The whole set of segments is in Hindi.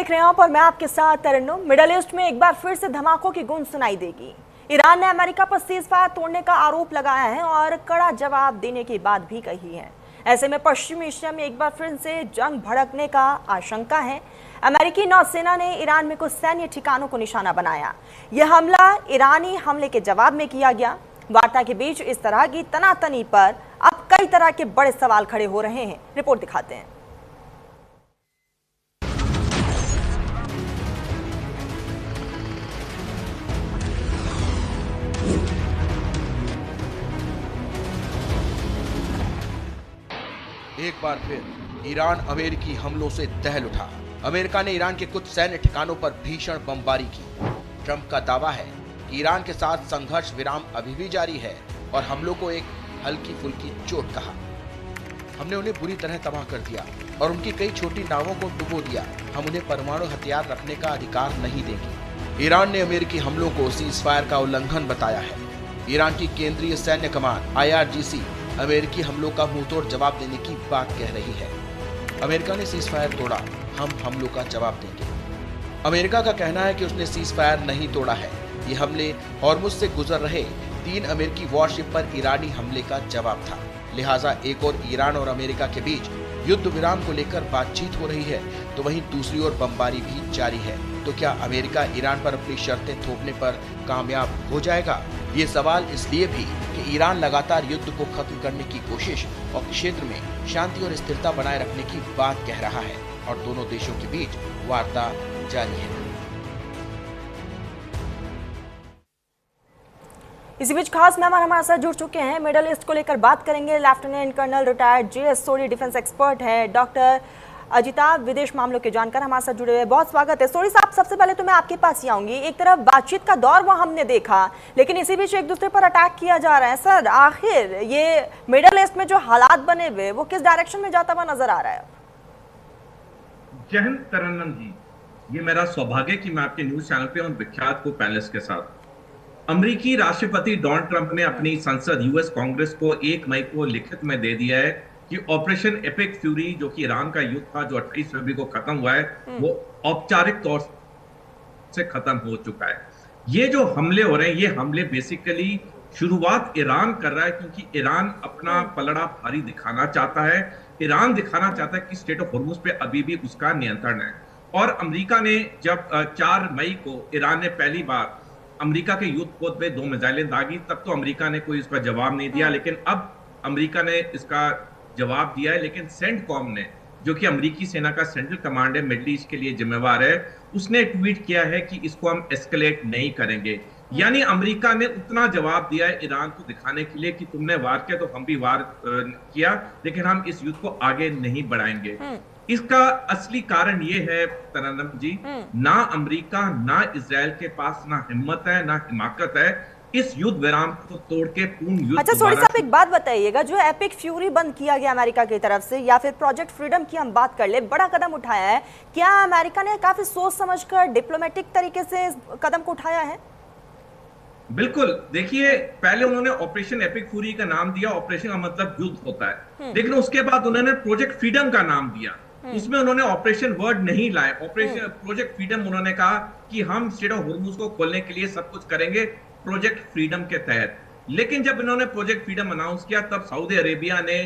देख रहे हैं आप और मैं आपके साथ तरन्नुम। मिडिल ईस्ट में एक बार फिर से धमाकों की गूंज सुनाई देगी। ईरान ने अमेरिका पर सीज फायर तोड़ने का आरोप लगाया है और कड़ा जवाब देने की बात भी कही है। ऐसे में पश्चिमी एशिया में एक बार फिर से जंग भड़कने का आशंका है। अमेरिकी नौसेना ने ईरान में कुछ सैन्य ठिकानों को निशाना बनाया। यह हमला ईरानी हमले के जवाब में किया गया। वार्ता के बीच इस तरह की तनातनी पर अब कई तरह के बड़े सवाल खड़े हो रहे हैं। रिपोर्ट दिखाते हैं। एक बार फिर ईरान अमेरिकी हमलों से दहल उठा। अमेरिका ने ईरान के कुछ सैन्य ठिकानों पर भीषण बमबारी की। ट्रंप का दावा है कि ईरान के साथ संघर्ष विराम अभी भी जारी है और हमलों को एक हल्की फुल्की चोट कहा। हमने उन्हें बुरी तरह तबाह कर दिया और उनकी कई छोटी नावों को डुबो दिया। हम उन्हें परमाणु हथियार रखने का अधिकार नहीं देंगे। ईरान ने अमेरिकी हमलों को सीज फायर का उल्लंघन बताया है। ईरान की केंद्रीय सैन्य कमान IRGC अमेरिकी हमलों का मुंहतोड़ जवाब देने की बात कह रही है। अमेरिका ने सीज फायर तोड़ा, हम हमलों का जवाब देंगे। अमेरिका का कहना है कि उसने सीज फायर नहीं तोड़ा है। ये हमले हॉर्मुज से गुजर रहे 3 अमेरिकी वॉरशिप पर ईरानी हमले का जवाब था। लिहाजा एक और ईरान और अमेरिका के बीच युद्ध विराम को लेकर बातचीत हो रही है, तो वहीं दूसरी ओर बमबारी भी जारी है। तो क्या अमेरिका ईरान पर अपनी शर्तें थोपने पर कामयाब हो जाएगा? ये सवाल इसलिए भी कि ईरान लगातार युद्ध को खत्म करने की कोशिश और क्षेत्र में शांति और स्थिरता बनाए रखने की बात कह रहा है और दोनों देशों के बीच वार्ता जारी है। इसी बीच खास मेहमान हमारे साथ जुड़ चुके हैं। मिडिल ईस्ट को लेकर बात करेंगे। लेफ्टिनेंट कर्नल रिटायर्ड JS सोरी डिफेंस एक्सपर्ट है। डॉक्टर अजिताभ विदेश मामलों के जानकार हमारे साथ जुड़े हुए। बहुत स्वागत है सोरी साहब। सबसे पहले तो मैं आपके पास ही आऊंगी। एक तरफ बातचीत का दौर वो हमने देखा, लेकिन इसी बीच एक दूसरे पर अटैक किया जा रहा है। सर, आखिर ये मिडिल ईस्ट में जो हालात बने हुए वो किस डायरेक्शन में जाता हुआ नजर आ रहा है? जय हिंद तरन्नुम जी, ये मेरा सौभाग्य कि मैं आपके न्यूज चैनल पे और विख्यात को पैनलिस्ट के साथ। अमेरिकी राष्ट्रपति डोनाल्ड ट्रंप ने अपनी संसद US कांग्रेस को 1 मई को लिखित में दे दिया है कि ऑपरेशन एपिक फ्यूरी, जो कि ईरान का युद्ध था जो 28 फरवरी को खत्म हुआ है, वो औपचारिक तौर से खत्म हो चुका है। ये जो हमले हो रहे हैं, ये हमले बेसिकली शुरुआत ईरान कर रहा है, क्योंकि ईरान अपना पलड़ा भारी दिखाना चाहता है। ईरान दिखाना चाहता है कि स्टेट ऑफ हॉर्मुज पे अभी भी उसका नियंत्रण है। और अमेरिका ने जब 4 मई को ईरान ने पहली बार अमेरिका के युद्ध पोत पे 2 मिसाइलें दागी, तब तो अमेरिका ने कोई इसका जवाब नहीं दिया। लेकिन अब अमेरिका ने इसका जवाब दिया है। लेकिन सेंटकॉम ने, जो कि अमेरिकी सेना का सेंट्रल कमांड है, मिडिल ईस्ट के लिए जिम्मेवार है, उसने ट्वीट किया है कि इसको हम एस्केलेट नहीं करेंगे। यानी अमेरिका ने उतना जवाब दिया है ईरान को दिखाने के लिए कि तुमने वार किया तो हम भी वार किया, लेकिन हम इस युद्ध को आगे नहीं बढ़ाएंगे। इसका असली कारण ये है तरन्नुम जी, ना अमेरिका ना इजराइल के पास ना हिम्मत है ना हिमाकत है इस युद्ध विराम को तोड़ के पूर्ण युद्ध। अच्छा सोरी साहब, एक बात बताइएगा, जो एपिक फ्यूरी बंद किया गया अमेरिका की तरफ से, या फिर प्रोजेक्ट फ्रीडम की हम बात कर ले, बड़ा कदम उठाया है। क्या अमेरिका ने काफी सोच समझकर डिप्लोमेटिक तरीके से इस कदम को उठाया है? बिल्कुल। देखिए, पहले उन्होंने ऑपरेशन एपिक फ्यूरी का नाम दिया। ऑपरेशन का मतलब युद्ध होता है, लेकिन उसके बाद उन्होंने प्रोजेक्ट फ्रीडम का नाम दिया। उसमें उन्होंने ऑपरेशन वर्ड नहीं लाए। ऑपरेशन प्रोजेक्ट फ्रीडम उन्होंने कहा कि हम स्टेट ऑफ हॉर्मुज को खोलने के लिए सब कुछ करेंगे प्रोजेक्ट फ्रीडम के तहत। लेकिन जब इन्होंने प्रोजेक्ट फ्रीडम अनाउंस किया, तब सऊदी अरेबिया ने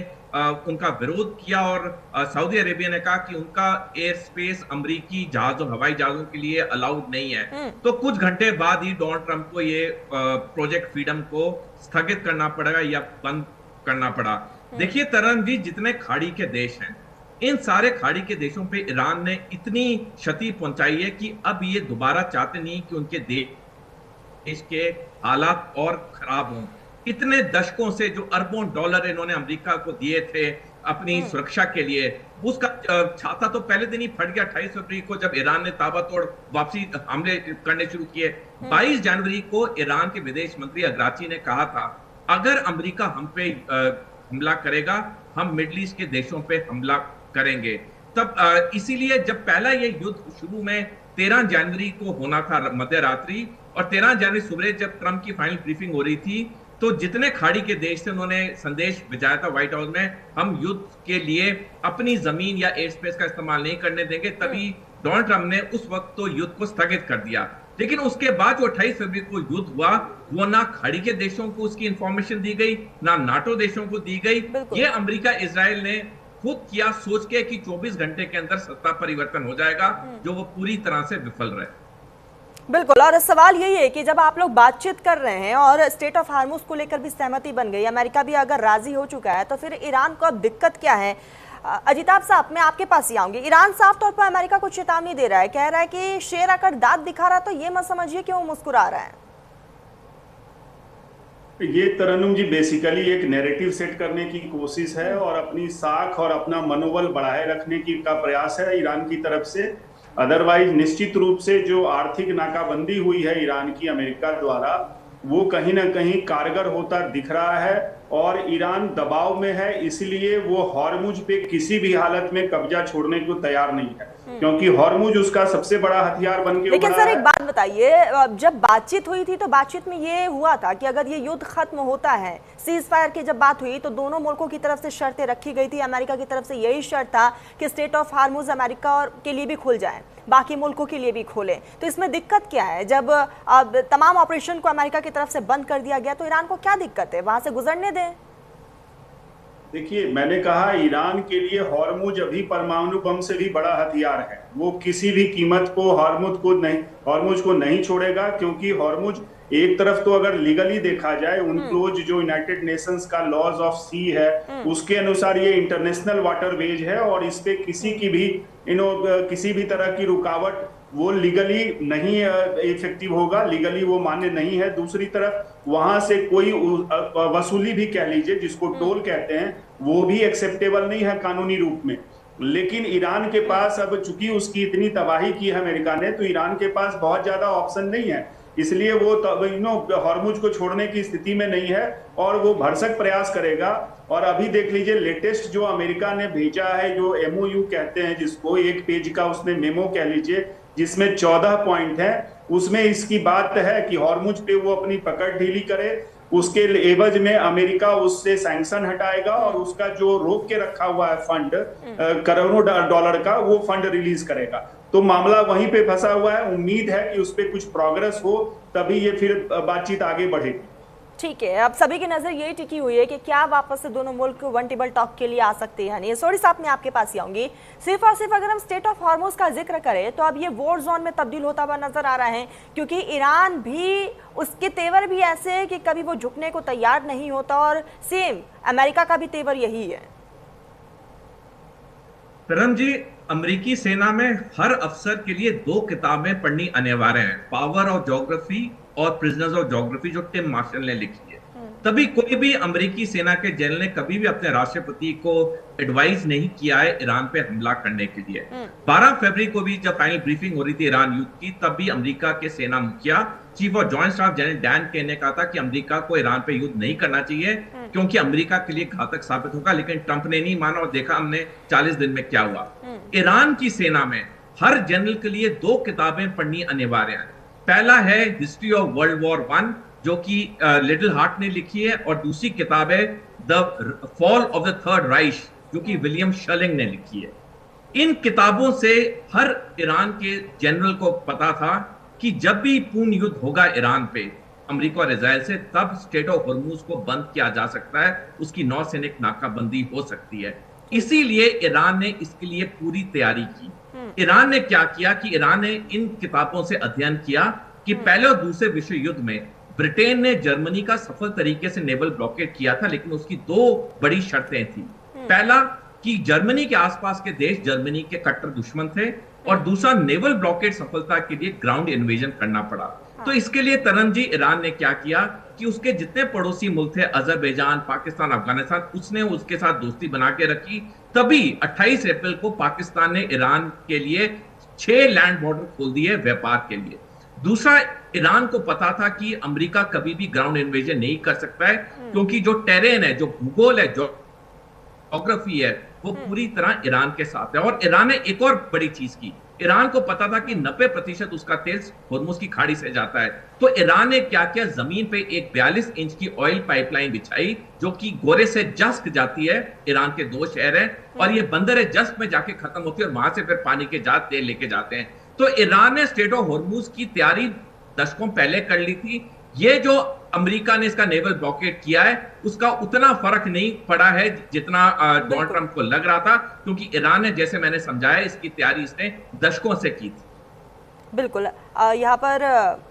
उनका विरोध किया और सऊदी अरेबिया ने कहा कि उनका एयर स्पेस अमेरिकी जहाजों, हवाई जहाजों के लिए अलाउड नहीं है। तो कुछ घंटे बाद ही डोनाल्ड ट्रंप को ये प्रोजेक्ट फ्रीडम को स्थगित करना पड़ेगा या बंद करना पड़ा। देखिए तरन जी, जितने खाड़ी के देश हैं, इन सारे खाड़ी के देशों पे ईरान ने इतनी क्षति पहुंचाई है कि अब ये दोबारा चाहते नहीं कि उनके देश के हालात और खराब हों। इतने दशकों से जो अरबों डॉलर इन्होंने अमेरिका को दिए थे अपनी सुरक्षा के लिए, उसका छाता तो पहले दिन ही फट गया 28 फरवरी को, जब ईरान ने ताबड़तोड़ वापसी हमले करने शुरू किए। 22 जनवरी को ईरान के विदेश मंत्री अगराची ने कहा था, अगर अमेरिका हम पे हमला करेगा, हम मिडिल ईस्ट के देशों पे हमला करेंगे। तब इसीलिए जब पहला ये युद्ध शुरू में 13 जनवरी को होना था मध्य रात्रि, और 13 जनवरी सुबह जब ट्रंप की फाइनल ब्रीफिंग हो रही थी, तो जितने खाड़ी के देश थे उन्होंने संदेश भेजा था व्हाइट हाउस में, हम युद्ध के लिए अपनी जमीन या एयर स्पेस का इस्तेमाल नहीं करने देंगे। तभी डोनाल्ड ट्रंप ने उस वक्त तो युद्ध को स्थगित कर दिया, लेकिन उसके बाद जो 28 फरवरी को युद्ध हुआ वो ना खाड़ी के देशों को उसकी इंफॉर्मेशन दी गई, ना नाटो देशों को दी गई। ये अमेरिका इजराइल ने खुद किया, सोच के कि 24 घंटे के अंदर सत्ता परिवर्तन हो जाएगा, जो वो पूरी तरह से विफल रहे। बिल्कुल, और सवाल यही है कि जब आप लोग बातचीत कर रहे हैं और स्टेट ऑफ हार्मुज को लेकर भी सहमति बन गई, अमेरिका भी अगर राजी हो चुका है, तो फिर ईरान को अब दिक्कत क्या है? अजिताभ साहब, मैं आपके पास ही आऊंगी। ईरान साफ तौर पर अमेरिका को चेतावनी दे रहा है, कह रहा है कि शेर आकर दांत दिखा रहा, तो ये मत समझिए कि वो मुस्कुरा रहा है। ये तरन्नुम जी बेसिकली एक नैरेटिव सेट करने की कोशिश है और अपनी साख और अपना मनोबल बढ़ाए रखने की का प्रयास है ईरान की तरफ से। अदरवाइज निश्चित रूप से जो आर्थिक नाकाबंदी हुई है ईरान की अमेरिका द्वारा, वो कहीं ना कहीं कारगर होता दिख रहा है और ईरान दबाव में है, इसलिए वो हॉर्मुज पे किसी भी हालत में कब्जा छोड़ने को तैयार नहीं है, क्योंकि हॉर्मुज उसका सबसे बड़ा हथियार बन के लेकिन सर एक बात बताइए, जब बातचीत हुई थी तो बातचीत में ये हुआ था कि अगर ये युद्ध खत्म होता है, सीज फायर की जब बात हुई तो दोनों मुल्कों की तरफ से शर्तें रखी गई थी। अमेरिका की तरफ से यही शर्त था कि स्टेट ऑफ हार्मुज अमेरिका और के लिए भी खुल जाए, बाकी मुल्कों के लिए भी खोले। तो इसमें दिक्कत क्या है? जब अब तमाम ऑपरेशन को अमेरिका की तरफ से बंद कर दिया गया, तो ईरान को क्या दिक्कत है? वहां से गुजरने दें। देखिए, मैंने कहा ईरान के लिए हॉर्मुज अभी परमाणु बम से भी बड़ा हथियार है। वो किसी भी कीमत को हॉर्मुज को नहीं छोड़ेगा, क्योंकि हॉर्मुज एक तरफ तो अगर लीगली देखा जाए, उनक्लोज जो यूनाइटेड नेशंस का लॉज ऑफ सी है उसके अनुसार ये इंटरनेशनल वाटरवेज है और इस पे किसी भी तरह की रुकावट वो लीगली नहीं इफेक्टिव होगा, लीगली वो मान्य नहीं है। दूसरी तरफ वहां से कोई वसूली भी कह लीजिए, जिसको टोल कहते हैं, वो भी एक्सेप्टेबल नहीं है कानूनी रूप में। लेकिन ईरान के पास अब चूंकि उसकी इतनी तबाही की है अमेरिका ने, तो ईरान के पास बहुत ज्यादा ऑप्शन नहीं है, इसलिए वो हॉर्मुज को छोड़ने की स्थिति में नहीं है और वो भरसक प्रयास करेगा। और अभी देख लीजिए लेटेस्ट जो अमेरिका ने भेजा है, जो MOU कहते हैं जिसको, एक पेज का उसने मेमो कह लीजिए, जिसमें 14 पॉइंट है। उसमें इसकी बात है कि हॉर्मुज पे वो अपनी पकड़ ढीली करे, उसके एवज में अमेरिका उससे सैंक्शन हटाएगा और उसका जो रोक के रखा हुआ है फंड करोड़ों डॉलर का, वो फंड रिलीज करेगा। तो मामला वहीं पे फंसा हुआ है। उम्मीद है कि उस पे कुछ प्रोग्रेस हो, तभी ये फिर बातचीत आगे बढ़ेगी। ठीक है, अब सभी की नजर यही टिकी हुई है कि क्या वापस से दोनों मुल्क वन टेबल टॉक के लिए आ सकते हैं। नहीं, सोडी साहब मैं आपके पास ही आऊंगी। सिर्फ और सिर्फ अगर हम स्टेट ऑफ हार्मुज का जिक्र करें तो अब ये वॉर जोन में तब्दील होता हुआ नजर आ रहा है, क्योंकि ईरान भी, उसके तेवर भी ऐसे है कि कभी वो झुकने को तैयार नहीं होता, और सेम अमेरिका का भी तेवर यही है। तरन जी, अमेरिकी सेना में हर अफसर के लिए 2 किताबें पढ़नी अनिवार्य है, पावर ऑफ ज्योग्राफी और प्रिजनर्स ऑफ ज्योग्राफी, जो टिम मार्शल ने लिखी है। तभी कोई भी अमेरिकी सेना के जनरल ने कभी भी अपने राष्ट्रपति को एडवाइस नहीं किया है ईरान पे हमला करने के लिए। 12 फरवरी को भी जब फाइनल ब्रीफिंग हो रही थी ईरान युद्ध की, तब भी अमेरिका के सेना मुखिया chief of joint staff general Dan Caine ने कहा था कि अमेरिका को ईरान पे युद्ध नहीं करना चाहिए, क्योंकि अमेरिका के लिए घातक साबित होगा। लेकिन ट्रंप ने नहीं माना और देखा हमने 40 दिन में क्या हुआ। ईरान की सेना में हर जनरल के लिए 2 किताबें पढ़नी अनिवार्य है। पहला है हिस्ट्री ऑफ वर्ल्ड वॉर 1, जो कि लिटिल हार्ट ने लिखी है, और दूसरी किताब है the fall of the third Reich, जो कि विलियम शर्लिंग ने लिखी है। इन किताबों से हर ईरान के जनरल को पता था कि जब भी पूर्ण युद्ध होगा ईरान पे अमेरिका और इजराइल से, तब स्टेट ऑफ हॉर्मुज को बंद किया जा सकता है, उसकी नौसैनिक नाकाबंदी हो सकती है। इसीलिए ईरान ने इसके लिए पूरी तैयारी की। ईरान ने क्या किया कि ईरान ने इन किताबों से अध्ययन किया कि पहले और दूसरे विश्व युद्ध में ब्रिटेन ने जर्मनी का सफल तरीके से नेवल ब्लॉकेड किया था, लेकिन उसकी 2 बड़ी शर्तें थी। पहला कि जर्मनी के आसपास के देश जर्मनी के कट्टर दुश्मन थे, और दूसरा नेवल ब्लॉकेड सफलता के लिए ग्राउंड इन्वेजन करना पड़ा। तो इसके लिए तरन जी, ईरान ने क्या किया कि उसके जितने पड़ोसी मुल्क थे, अजरबैजान, पाकिस्तान, अफगानिस्तान, उसने उसके साथ दोस्ती बना के रखी। तभी 28 अप्रैल को पाकिस्तान ने ईरान के लिए 6 लैंड बॉर्डर खोल दिए व्यापार के लिए। दूसरा, ईरान को पता था कि अमेरिका कभी भी ग्राउंड इन्वेजन नहीं कर सकता है, क्योंकि जो टेरेन है, जो भूगोल है, जो ज्योग्राफी है, वो पूरी तरह ईरान के साथ है। और ईरान ने एक और बड़ी चीज की ईरान को पता था कि 90% उसका तेल होर्मुज की खाड़ी से जाता है। तो ईरान ने क्या किया, जमीन पे एक 42 इंच की ऑयल पाइपलाइन बिछाई जो कि गोरे से जस्क जाती है। ईरान के 2 शहर हैं और ये बंदर है जस्क में जाके खत्म होती है और वहां से फिर पानी के जहाज तेल लेके जाते हैं। तो ईरान ने स्ट्रेट ऑफ होर्मुज की तैयारी दशकों पहले कर ली थी। ये जो अमेरिका ने इसका नेवल ब्लॉकेट किया है उसका उतना फर्क नहीं पड़ा है जितना डोनाल्ड ट्रंप को लग रहा था, क्योंकि ईरान ने, जैसे मैंने समझाया, इसकी तैयारी इसने दशकों से की थी। बिल्कुल। यहाँ पर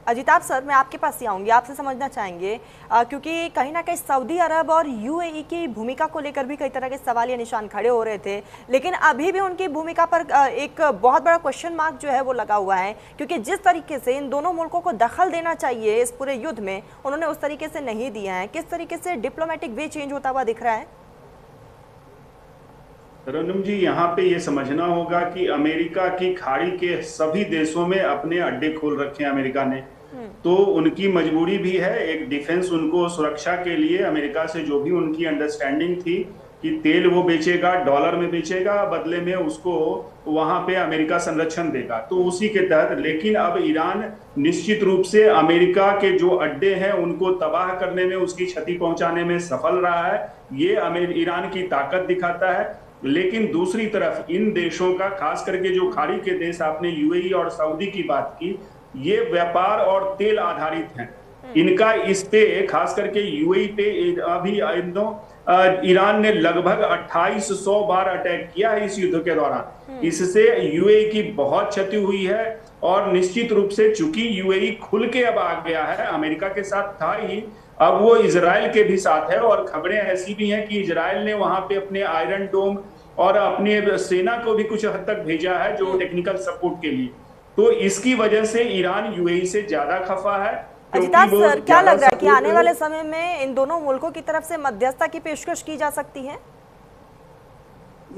अजिताभ सर, मैं आपके पास ही आऊँगी, आपसे समझना चाहेंगे क्योंकि कहीं ना कहीं सऊदी अरब और यूएई की भूमिका को लेकर भी कई तरह के सवाल या निशान खड़े हो रहे थे, लेकिन अभी भी उनकी भूमिका पर एक बहुत बड़ा क्वेश्चन मार्क जो है वो लगा हुआ है, क्योंकि जिस तरीके से इन दोनों मुल्कों को दखल देना चाहिए इस पूरे युद्ध में, उन्होंने उस तरीके से नहीं दिया है। किस तरीके से डिप्लोमेटिक वे चेंज होता हुआ दिख रहा है? तरन्नुम जी, यहाँ पे ये समझना होगा कि अमेरिका की खाड़ी के सभी देशों में अपने अड्डे खोल रखे हैं अमेरिका ने, तो उनकी मजबूरी भी है। एक डिफेंस, उनको सुरक्षा के लिए अमेरिका से जो भी उनकी अंडरस्टैंडिंग थी कि तेल वो बेचेगा, डॉलर में बेचेगा, बदले में उसको वहां पे अमेरिका संरक्षण देगा, तो उसी के तहत। लेकिन अब ईरान निश्चित रूप से अमेरिका के जो अड्डे हैं उनको तबाह करने में, उसकी क्षति पहुंचाने में सफल रहा है। ये ईरान की ताकत दिखाता है। लेकिन दूसरी तरफ इन देशों का, खास करके जो खाड़ी के देश, आपने यूएई और सऊदी की बात की, ये व्यापार और तेल आधारित हैं। इनका इस पे, खास करके यूएई पे अभी ईरान ने लगभग 2800 बार अटैक किया है इस युद्ध के दौरान। इससे यूएई की बहुत क्षति हुई है और निश्चित रूप से चूंकि यूएई खुल के अब आ गया है, अमेरिका के साथ था ही, अब वो इजराइल के भी साथ है। और खबरें ऐसी भी हैं कि इजराइल ने वहां पे अपने आयरन डोम और अपने सेना को भी कुछ हद तक भेजा है जो टेक्निकल सपोर्ट के लिए। तो इसकी वजह से ईरान यूएई से ज्यादा खफा है। अजिताभ सर, क्या लग रहा है कि आने वाले समय में इन दोनों मुल्कों की तरफ से मध्यस्थता की पेशकश की जा सकती है?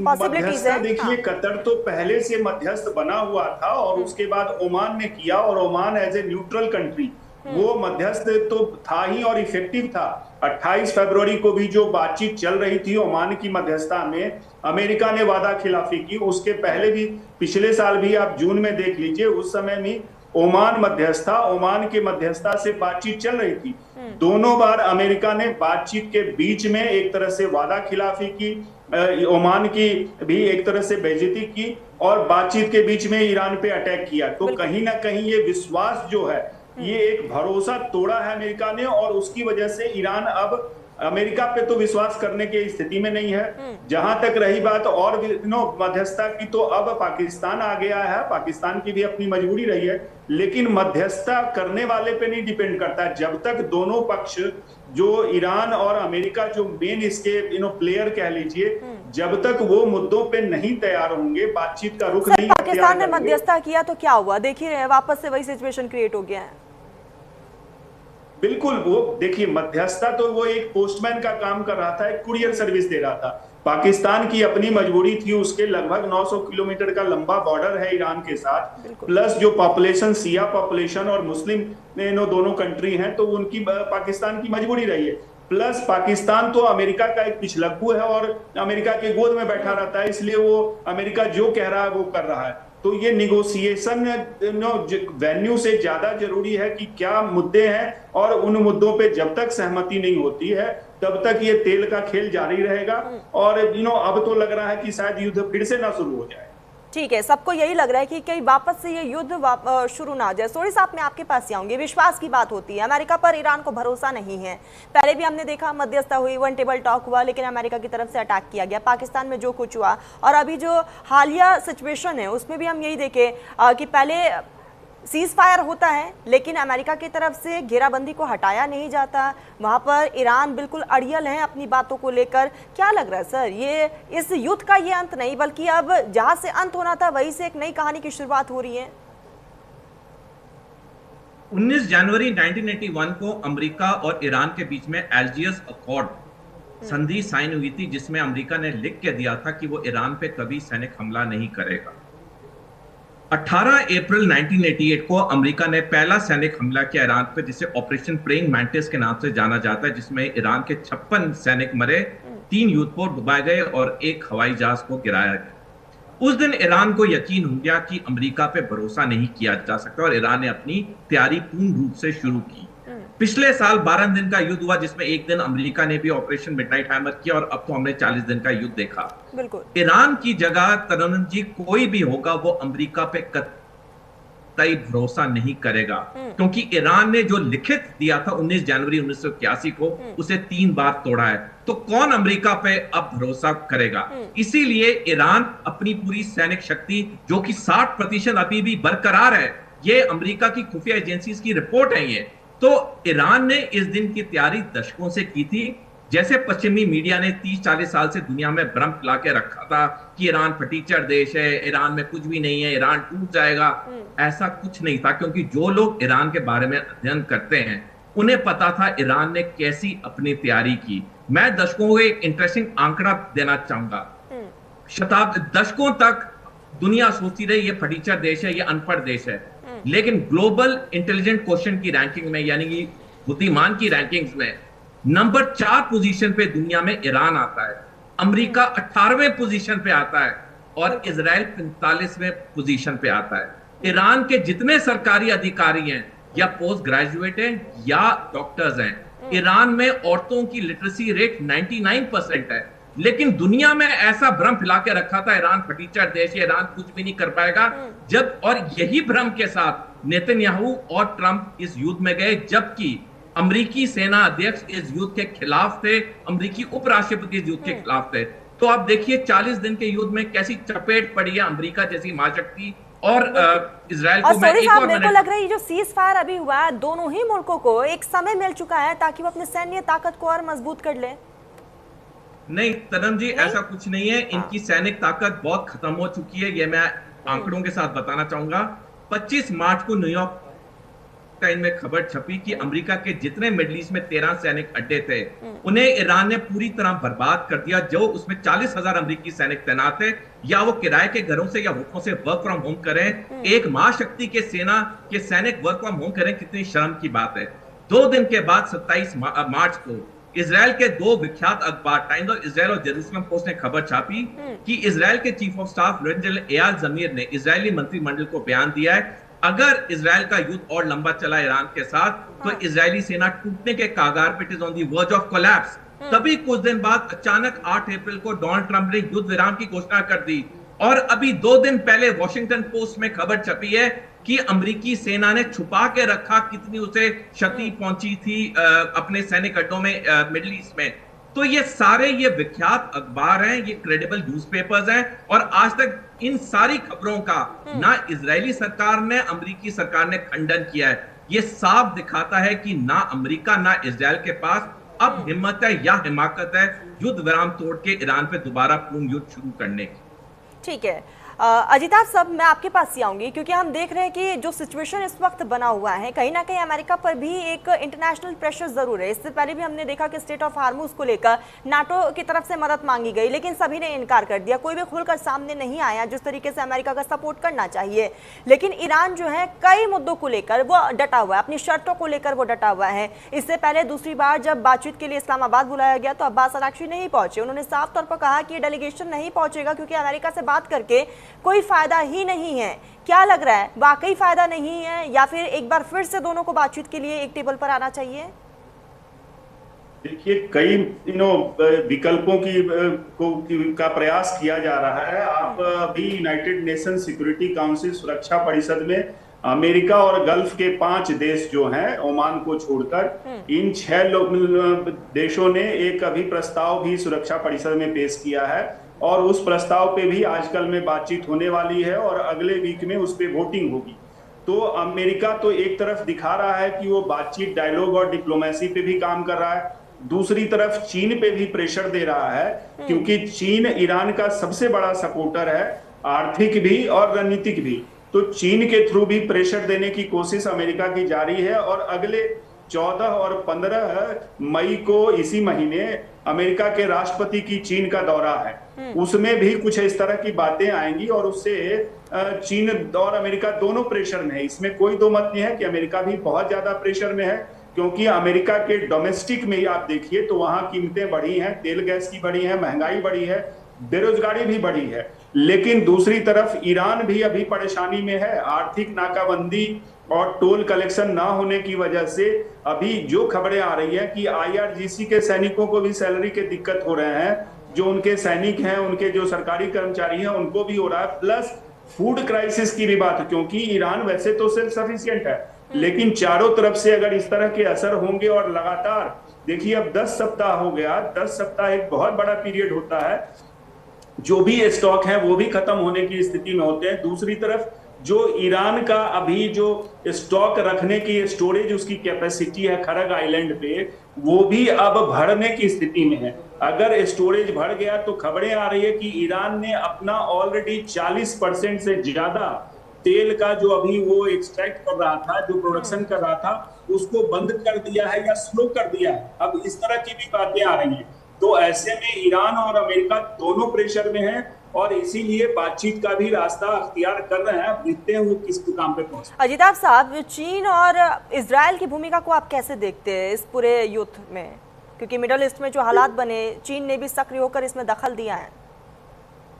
मध्यस्थता, देखिए, कतर तो पहले से मध्यस्थ बना हुआ था और उसके बाद ओमान ने किया, और Oman as a neutral country वो मध्यस्थ तो था ही और इफेक्टिव था। 28 फरवरी को भी जो बातचीत चल रही थी ओमान की मध्यस्थता में, अमेरिका ने वादा खिलाफी की। उसके पहले भी, पिछले साल भी आप जून में देख लीजिए, उस समय भी ओमान मध्यस्थता, ओमान के मध्यस्थता से बातचीत चल रही थी। दोनों बार अमेरिका ने बातचीत के बीच में एक तरह से वादा खिलाफी की, ओमान की भी एक तरह से बेइज्जती की, और बातचीत के बीच में ईरान पे अटैक किया। तो कहीं ना कहीं ये विश्वास जो है, ये एक भरोसा तोड़ा है अमेरिका ने, और उसकी वजह से ईरान अब अमेरिका पे तो विश्वास करने की स्थिति में नहीं है। जहां तक रही बात और मध्यस्थता की, तो अब पाकिस्तान आ गया है, पाकिस्तान की भी अपनी मजबूरी रही है, लेकिन मध्यस्थता करने वाले पे नहीं डिपेंड करता है। जब तक दोनों पक्ष, जो ईरान और अमेरिका जो मेन इसके प्लेयर कह लीजिए, जब तक वो मुद्दों पे नहीं तैयार होंगे, बातचीत का रुख नहीं। पाकिस्तान ने मध्यस्थता किया तो क्या हुआ, देखिए वापस से वही सिचुएशन क्रिएट हो गया है। बिल्कुल, वो देखिए, मध्यस्थता तो वो एक पोस्टमैन का काम कर रहा था, एक कुरियर सर्विस दे रहा था। पाकिस्तान की अपनी मजबूरी थी, उसके लगभग 900 किलोमीटर का लंबा बॉर्डर है ईरान के साथ, प्लस जो पॉपुलेशन, शिया पॉपुलेशन और मुस्लिम दोनों कंट्री हैं, तो उनकी पाकिस्तान की मजबूरी रही है। प्लस पाकिस्तान तो अमेरिका का एक पिछलग्गू है और अमेरिका के गोद में बैठा रहता है, इसलिए वो अमेरिका जो कह रहा है वो कर रहा है। तो ये निगोसिएशन वेन्यू से ज्यादा जरूरी है कि क्या मुद्दे हैं, और उन मुद्दों पे जब तक सहमति नहीं होती है तब तक ये तेल का खेल जारी रहेगा। और अब तो लग रहा है कि शायद युद्ध फिर से ना शुरू हो जाए। ठीक है, सबको यही लग रहा है कि कहीं वापस से ये युद्ध शुरू ना हो जाए। सोरी साहब, मैं आपके पास ही आऊंगी। विश्वास की बात होती है, अमेरिका पर ईरान को भरोसा नहीं है। पहले भी हमने देखा, मध्यस्थता हुई, वन टेबल टॉक हुआ, लेकिन अमेरिका की तरफ से अटैक किया गया, पाकिस्तान में जो कुछ हुआ, और अभी जो हालिया सिचुएशन है उसमें भी हम यही देखें कि पहले सीज फायर होता है लेकिन अमेरिका की तरफ से घेराबंदी को हटाया नहीं जाता। वहां पर ईरान बिल्कुल अड़ियल है अपनी बातों को लेकर। क्या लग रहा है सर, ये इस युद्ध का ये अंत नहीं, बल्कि अब जहां से अंत होना था वहीं से एक नई कहानी की शुरुआत हो रही है? 19 जनवरी 1981 को अमेरिका और ईरान के बीच में एल्जियर्स अकॉर्ड संधि साइन हुई थी, जिसमें अमेरिका ने लिख के दिया था कि वो ईरान पे कभी सैनिक हमला नहीं करेगा। 18 अप्रैल 1988 को अमेरिका ने पहला सैनिक हमला किया ईरान पे, जिसे ऑपरेशन प्रेइंग मैंटिस के नाम से जाना जाता है, जिसमें ईरान के 56 सैनिक मरे, 3 युद्धपोत डुबाए गए और 1 हवाई जहाज को गिराया गया। उस दिन ईरान को यकीन हो गया कि अमेरिका पे भरोसा नहीं किया जा सकता और ईरान ने अपनी तैयारी पूर्ण रूप से शुरू की। पिछले साल 12 दिन का युद्ध हुआ जिसमें एक दिन अमेरिका ने भी ऑपरेशन मिडनाइट हैमर किया और अब तो हमने 40 दिन का युद्ध देखा। बिल्कुल। ईरान की जगह तरन्नुम जी कोई भी होगा वो अमेरिका पे कतई भरोसा नहीं करेगा, क्योंकि ईरान ने जो लिखित दिया था 19 जनवरी 1981 को उसे 3 बार तोड़ा है, तो कौन अमेरिका पे अब भरोसा करेगा। इसीलिए ईरान अपनी पूरी सैनिक शक्ति जो कि 60% अभी भी बरकरार है, ये अमेरिका की खुफिया एजेंसीज की रिपोर्ट है ये, तो ईरान ने इस दिन की तैयारी दशकों से की थी। जैसे पश्चिमी मीडिया ने 30-40 साल से दुनिया में भ्रम फैला के रखा था कि ईरान फटीचर देश है, ईरान में कुछ भी नहीं है, ईरान टूट जाएगा, ऐसा कुछ नहीं था, क्योंकि जो लोग ईरान के बारे में अध्ययन करते हैं उन्हें पता था ईरान ने कैसी अपनी तैयारी की। मैं दशकों को एक इंटरेस्टिंग आंकड़ा देना चाहूंगा। दशकों तक दुनिया सोचती रही ये फटीचर देश है, ये अनपढ़ देश है, लेकिन ग्लोबल इंटेलिजेंट क्वेश्चन की रैंकिंग में, यानी कि बुद्धिमान की रैंकिंग्स में नंबर 4 पोजीशन पे दुनिया में ईरान आता है, अमेरिका 18वें पोजीशन पे आता है और इजराइल 45वें पोजीशन पे आता है। ईरान के जितने सरकारी अधिकारी हैं या पोस्ट ग्रेजुएट हैं या डॉक्टर्स हैं, ईरान में औरतों की लिटरेसी रेट 99% है, लेकिन दुनिया में ऐसा भ्रम फैला के रखा था ईरान फटीचर देश है, ईरान कुछ भी नहीं कर पाएगा। जब और यही भ्रम के साथ नेतन्याहू और ट्रंप इस युद्ध में गए, जबकि अमेरिकी सेना अध्यक्ष इस युद्ध के खिलाफ थे, अमेरिकी उपराष्ट्रपति इस युद्ध के खिलाफ थे। तो आप देखिए 40 दिन के युद्ध में कैसी चपेट पड़ी है अमेरिका जैसी महाशक्ति और इजराइल को। मैं एक और मेरे को लग रहा है जो सीज फायर अभी हुआ है, दोनों ही मुल्कों को एक समय मिल चुका है ताकि वो अपने सैन्य ताकत को और मजबूत कर ले। नहीं तनम जी, ऐसा कुछ नहीं है, इनकी सैनिक ताकत बहुत खत्म हो चुकी है। ये मैं आंकड़ों के साथ बताना चाहूंगा। 25 मार्च को न्यूयॉर्क टाइम में खबर छपी कि अमेरिका के जितने मिडिल ईस्ट में 13 सैनिक अड्डे थे उन्हें ईरान ने पूरी तरह बर्बाद कर दिया। जो उसमें 40,000 अमेरिकी सैनिक तैनात थे, या वो किराए के घरों से या होटलों से वर्क फ्रॉम होम करें, एक महाशक्ति के सेना के सैनिक वर्क फ्रॉम होम करें, कितनी शर्म की बात है। 2 दिन के बाद 27 मार्च को इजराइल के 2 विख्यात अखबार टाइम्स ऑफ इजराइल और जेरूसलम पोस्ट ने खबर छापी कि इजराइल के chief of staff general Eyal Zamir ने इजरायली मंत्रिमंडल को बयान दिया है, अगर इजराइल का युद्ध और लंबा चला ईरान के साथ तो इजरायली सेना टूटने के कागार पे, it is on the verge of collapse. तभी कुछ दिन बाद अचानक 8 अप्रैल को डोनाल्ड ट्रंप ने युद्ध विराम की घोषणा कर दी, और अभी 2 दिन पहले वॉशिंगटन पोस्ट में खबर छपी है कि अमेरिकी सेना ने छुपा के रखा कितनी उसे क्षति पहुंची थी अपने सैनिक अड्डों में मिडिल ईस्ट में। तो ये सारे ये विख्यात अखबार हैं, ये क्रेडिबल न्यूज़पेपर्स हैं, और आज तक इन सारी खबरों का ना इजरायली सरकार ने, अमेरिकी सरकार ने खंडन किया है। ये साफ दिखाता है कि ना अमेरिका ना इजराइल के पास अब हिम्मत है या हिमाकत है युद्ध विराम तोड़ के ईरान पे दोबारा पूर्ण युद्ध शुरू करने की। ठीक है अजिताभ साहब, मैं आपके पास ही आऊंगी क्योंकि हम देख रहे हैं कि जो सिचुएशन इस वक्त बना हुआ है, कहीं ना कहीं अमेरिका पर भी एक इंटरनेशनल प्रेशर जरूर है। इससे पहले भी हमने देखा कि स्टेट ऑफ हार्मूज को लेकर नाटो की तरफ से मदद मांगी गई, लेकिन सभी ने इनकार कर दिया, कोई भी खुलकर सामने नहीं आया जिस तरीके से अमेरिका का सपोर्ट करना चाहिए। लेकिन ईरान जो है कई मुद्दों को लेकर वो डटा हुआ है, अपनी शर्तों को लेकर वो डटा हुआ है। इससे पहले दूसरी बार जब बातचीत के लिए इस्लामाबाद बुलाया गया तो अब्बास अराक्ची नहीं पहुंचे। उन्होंने साफ तौर पर कहा कि ये डेलीगेशन नहीं पहुंचेगा क्योंकि अमेरिका से बात करके कोई फायदा ही नहीं है। क्या लग रहा है, वाकई फायदा नहीं है या फिर एक बार फिर से दोनों को बातचीत के लिए एक टेबल पर आना चाहिए? देखिए, कई विकल्पों का प्रयास किया जा रहा है। आप अभी यूनाइटेड नेशन सिक्योरिटी काउंसिल सुरक्षा परिषद में अमेरिका और गल्फ के 5 देश जो हैं, ओमान को छोड़कर, इन 6 देशों ने एक अभी प्रस्ताव भी सुरक्षा परिषद में पेश किया है, और उस प्रस्ताव पे भी आजकल में बातचीत होने वाली है और अगले वीक में उस पे वोटिंग होगी। तो अमेरिका तो एक तरफ दिखा रहा है कि वो बातचीत, डायलॉग और डिप्लोमेसी पे भी काम कर रहा है, दूसरी तरफ चीन पे भी प्रेशर दे रहा है, क्योंकि चीन ईरान का सबसे बड़ा सपोर्टर है, आर्थिक भी और रणनीतिक भी। तो चीन के थ्रू भी प्रेशर देने की कोशिश अमेरिका की जारी है, और अगले 14 और 15 मई को इसी महीने अमेरिका के राष्ट्रपति की चीन का दौरा है, उसमें भी कुछ इस तरह की बातें आएंगी, और उससे चीन और अमेरिका दोनों प्रेशर में है। इसमें कोई दो मत नहीं है कि अमेरिका भी बहुत ज्यादा प्रेशर में है, क्योंकि अमेरिका के डोमेस्टिक में ही आप देखिए तो वहां कीमतें बढ़ी हैं, तेल गैस की बढ़ी है, महंगाई बढ़ी है, बेरोजगारी भी बढ़ी है। लेकिन दूसरी तरफ ईरान भी अभी परेशानी में है। आर्थिक नाकाबंदी और टोल कलेक्शन ना होने की वजह से अभी जो खबरें आ रही है कि IRGC के सैनिकों को भी सैलरी के दिक्कत हो रहे हैं, जो उनके सैनिक हैं, उनके जो सरकारी कर्मचारी हैं, उनको भी हो रहा है। प्लस फूड क्राइसिस की भी बात है, क्योंकि ईरान वैसे तो सेल्फ सफिशिएंट है, लेकिन चारों तरफ से अगर इस तरह के असर होंगे और लगातार देखिए अब 10 सप्ताह हो गया, 10 सप्ताह एक बहुत बड़ा पीरियड होता है, जो भी स्टॉक है वो भी खत्म होने की स्थिति में होते हैं। दूसरी तरफ जो ईरान का अभी जो स्टॉक रखने की स्टोरेज उसकी कैपेसिटी है खरग आइलैंड पे, वो भी अब भरने की स्थिति में है। अगर स्टोरेज भर गया तो खबरें आ रही है कि ईरान ने अपना ऑलरेडी 40% से ज्यादा तेल का जो अभी वो एक्सट्रैक्ट कर रहा था, जो प्रोडक्शन कर रहा था, उसको बंद कर दिया है या स्लो कर दिया है। अब इस तरह की भी बातें आ रही हैं। तो ऐसे में ईरान और अमेरिका दोनों प्रेशर में हैं और इसीलिए बातचीत का भी रास्ता अख्तियार कर रहे हैं। देखते हैं वो किस मुकाम पे पहुंचते हैं। अजिताभ साहब, चीन और इजराइल की भूमिका को आप कैसे देखते हैं इस पूरे युद्ध में? क्योंकि मिडल ईस्ट में जो हालात बने, चीन ने भी सक्रिय होकर इसमें दखल दिया है।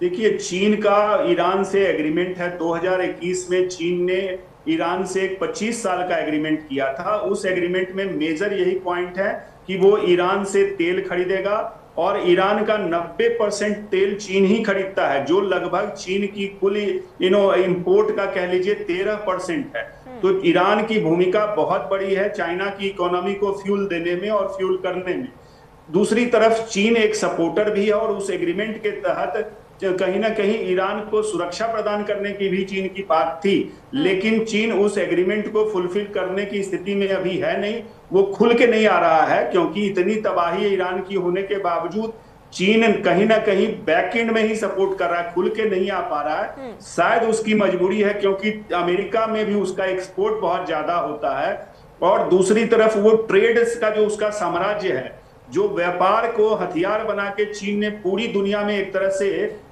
देखिए, चीन का ईरान से एग्रीमेंट है। 2021 में चीन ने ईरान से एक 25 साल का एग्रीमेंट किया था। उस एग्रीमेंट में मेजर यही पॉइंट है कि वो ईरान से तेल खरीदेगा और ईरान का 90% तेल चीन ही खरीदता है, जो लगभग चीन की कुल इंपोर्ट का कह लीजिए 13% है। तो ईरान की भूमिका बहुत बड़ी है चाइना की इकोनॉमी को फ्यूल देने में और फ्यूल करने में। दूसरी तरफ चीन एक सपोर्टर भी है और उस एग्रीमेंट के तहत कहीं ना कहीं ईरान को सुरक्षा प्रदान करने की भी चीन की बात थी, लेकिन चीन उस एग्रीमेंट को फुलफिल करने की स्थिति में अभी है नहीं। वो खुल के नहीं आ रहा है, क्योंकि इतनी तबाही ईरान की होने के बावजूद चीन कहीं ना कहीं बैक एंड में ही सपोर्ट कर रहा है, खुल के नहीं आ पा रहा है। शायद उसकी मजबूरी है, क्योंकि अमेरिका में भी उसका एक्सपोर्ट बहुत ज्यादा होता है। और दूसरी तरफ वो ट्रेड का जो उसका साम्राज्य है, जो व्यापार को हथियार बना के चीन ने पूरी दुनिया में एक तरह से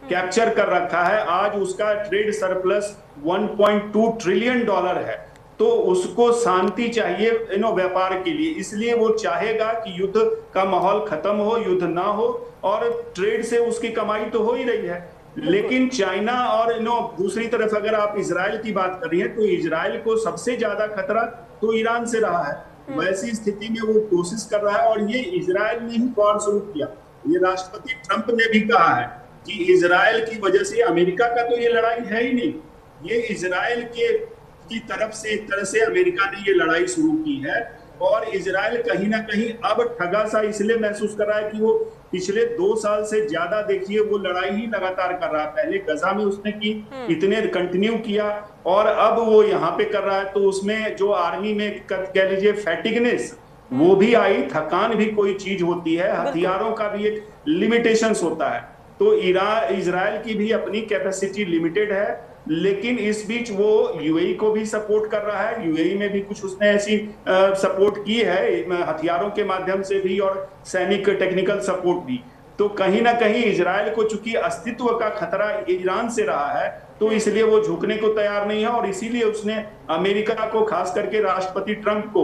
कैप्चर कर रखा है। आज उसका ट्रेड सरप्लस 1.2 ट्रिलियन डॉलर है। तो उसको शांति चाहिए व्यापार के लिए, इसलिए वो चाहेगा कि युद्ध का माहौल खत्म हो, युद्ध ना हो, और ट्रेड से उसकी कमाई तो हो ही रही है। लेकिन चाइना और दूसरी तरफ अगर आप इजराइल की बात कर रही हैं, तो इजराइल को सबसे ज्यादा खतरा तो ईरान से रहा है। वैसी स्थिति में वो कोशिश कर रहा है, और ये इजराइल ने ही वॉर शुरू किया। ये राष्ट्रपति ट्रंप ने भी कहा है कि इजराइल की वजह से, अमेरिका का तो ये लड़ाई है ही नहीं, ये इजराइल की तरफ से एक तरह से अमेरिका ने ये लड़ाई शुरू की है। और इजराइल कहीं ना कहीं अब ठगा सा इसलिए महसूस कर रहा है कि वो पिछले 2 साल से ज्यादा देखिए वो लड़ाई ही लगातार कर रहा है। पहले गजा में उसने की, इतने कंटिन्यू किया, और अब वो यहाँ पे कर रहा है। तो उसमें जो आर्मी में कह लीजिए फैटिगनेस वो भी आई, थकान भी कोई चीज होती है, हथियारों का भी एक लिमिटेशंस होता है। तो इजराइल की भी अपनी कैपेसिटी लिमिटेड है, लेकिन इस बीच वो यूएई को भी सपोर्ट कर रहा है। यूएई में भी कुछ उसने ऐसी सपोर्ट की है हथियारों के माध्यम से भी और सैनिक टेक्निकल सपोर्ट भी। तो कहीं ना कहीं इजराइल को चूंकि अस्तित्व का खतरा ईरान से रहा है, तो इसलिए वो झुकने को तैयार नहीं है, और इसीलिए उसने अमेरिका को, खास करके राष्ट्रपति ट्रंप को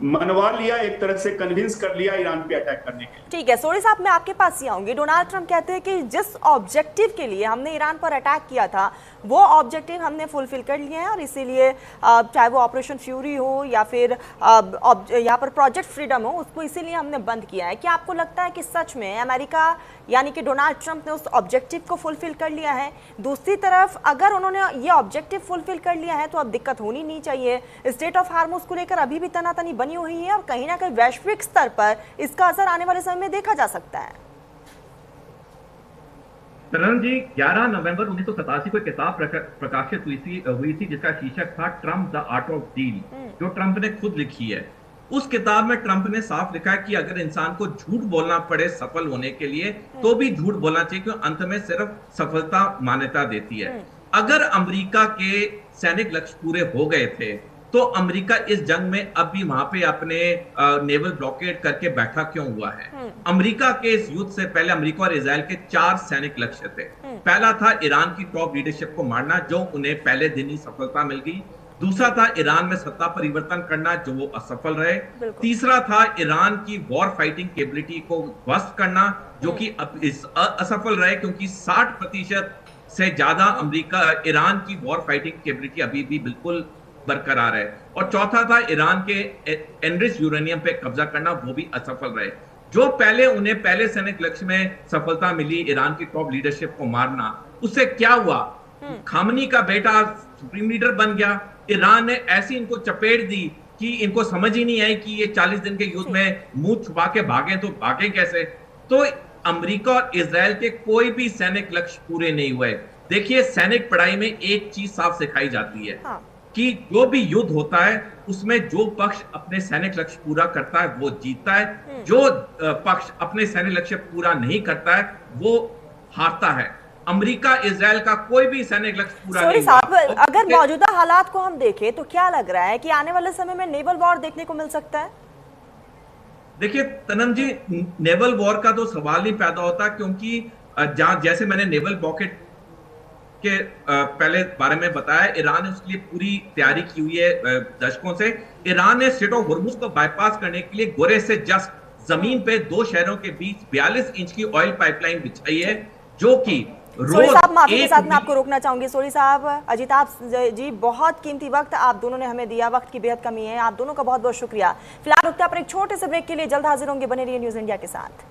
मनवा लिया, एक तरह से कन्विंस कर लिया ईरान पे अटैक करने के लिए। ठीक है सोरी साहब, मैं आपके पास ही आऊंगी। डोनाल्ड ट्रंप कहते हैं कि जिस ऑब्जेक्टिव के लिए हमने ईरान पर अटैक किया था, वो ऑब्जेक्टिव हमने फुलफिल कर लिए हैं, और इसीलिए चाहे वो ऑपरेशन फ्यूरी हो या फिर यहाँ पर प्रोजेक्ट फ्रीडम हो, उसको इसीलिए हमने बंद किया है। क्या आपको लगता है कि सच में अमेरिका यानी कि डोनाल्ड ट्रंप ने उस ऑब्जेक्टिव को फुलफिल कर लिया है? दूसरी तरफ अगर उन्होंने ये ऑब्जेक्टिव फुलफिल कर लिया है तो अब दिक्कत होनी नहीं चाहिए। स्टेट ऑफ हार्मोज को लेकर अभी भी तनातनी बनी हुई है, और कहीं ना कहीं वैश्विक स्तर पर इसका असर आने वाले समय में देखा जा सकता है। तरन जी, 11 नवंबर 1987 को एक किताब प्रकाशित हुई थी जिसका शीर्षक था Trump the art of deal, जो ट्रंप ने खुद लिखी है। उस किताब में ट्रंप ने साफ लिखा है कि अगर इंसान को झूठ बोलना पड़े सफल होने के लिए, तो भी झूठ बोलना चाहिए, क्योंकि अंत में सिर्फ सफलता मान्यता देती है। अगर अमेरिका के सैनिक लक्ष्य पूरे हो गए थे, तो अमेरिका इस जंग में अब भी वहां पे अपने नेवल ब्लॉकेड करके बैठा क्यों हुआ है? अमेरिका के इस युद्ध से पहले अमेरिका और इजराइल के 4 सैनिक लक्ष्य थे। पहला था ईरान की टॉप लीडरशिप को मारना, जो उन्हें पहले दिन ही सफलता मिल गई। दूसरा था ईरान में सत्ता परिवर्तन करना, जो वो असफल रहे। बिल्कुल। तीसरा था ईरान की वॉर फाइटिंग कैपेबिलिटी को ध्वस्त करना, जो कि असफल रहे, क्योंकि 60% से ज्यादा ईरान की वॉर फाइटिंग कैपेबिलिटी अभी भी बिल्कुल बरकरार है। और चौथा था ईरान के एनरिच यूरेनियम पे कब्जा करना, वो भी असफल रहे। जो उन्हें पहले सैनिक लक्ष्य में सफलता मिली, ईरान की टॉप लीडरशिप को मारना, उससे क्या हुआ? खामनी का बेटा सुप्रीम लीडर बन गया। ईरान ने ऐसी इनको चपेट दी कि इनको समझ ही नहीं आई कि ये 40 दिन के युद्ध में मुंह छुपा के भागे तो भागे कैसे। तो अमेरिका और इजराइल के कोई भी सैनिक लक्ष्य पूरे नहीं हुए। देखिए, सैनिक पढ़ाई में एक चीज साफ सिखाई जाती है कि जो भी युद्ध होता है उसमें जो पक्ष अपने सैनिक लक्ष्य पूरा करता है वो जीतता है, जो पक्ष अपने सैनिक लक्ष्य पूरा नहीं करता है वो हारता है। अमेरिका इजराइल का कोई भी सैनिक लक्ष्य पूरा नहीं हुआ। अगर मौजूदा हालात को हम देखें तो क्या लग रहा है कि आने वाले समय में नेवल वॉर देखने को मिल सकता है? देखिए तनम जी, नेवल वॉर का तो सवाल नहीं पैदा होता, क्योंकि जैसे मैंने नेवल ब्लॉकेड के पहले बारे में बताया, ईरान ने उसके लिए पूरी तैयारी की हुई है दशकों से। ईरान ने स्ट्रेट ऑफ होर्मुज को बाईपास करने के लिए गोरे से जस्ट जमीन पे 2 शहरों के बीच 42 इंच की ऑयल पाइपलाइन बिछाई है, जो कि सोरी साहब, माफी के साथ मैं आपको रोकना चाहूंगी। सोरी साहब, अजिताभ जी, बहुत कीमती वक्त आप दोनों ने हमें दिया, वक्त की बेहद कमी है, आप दोनों का बहुत बहुत शुक्रिया। फिलहाल रुकते हैं पर एक छोटे से ब्रेक के लिए, जल्द हाजिर होंगे, बने रहिए न्यूज़ इंडिया के साथ।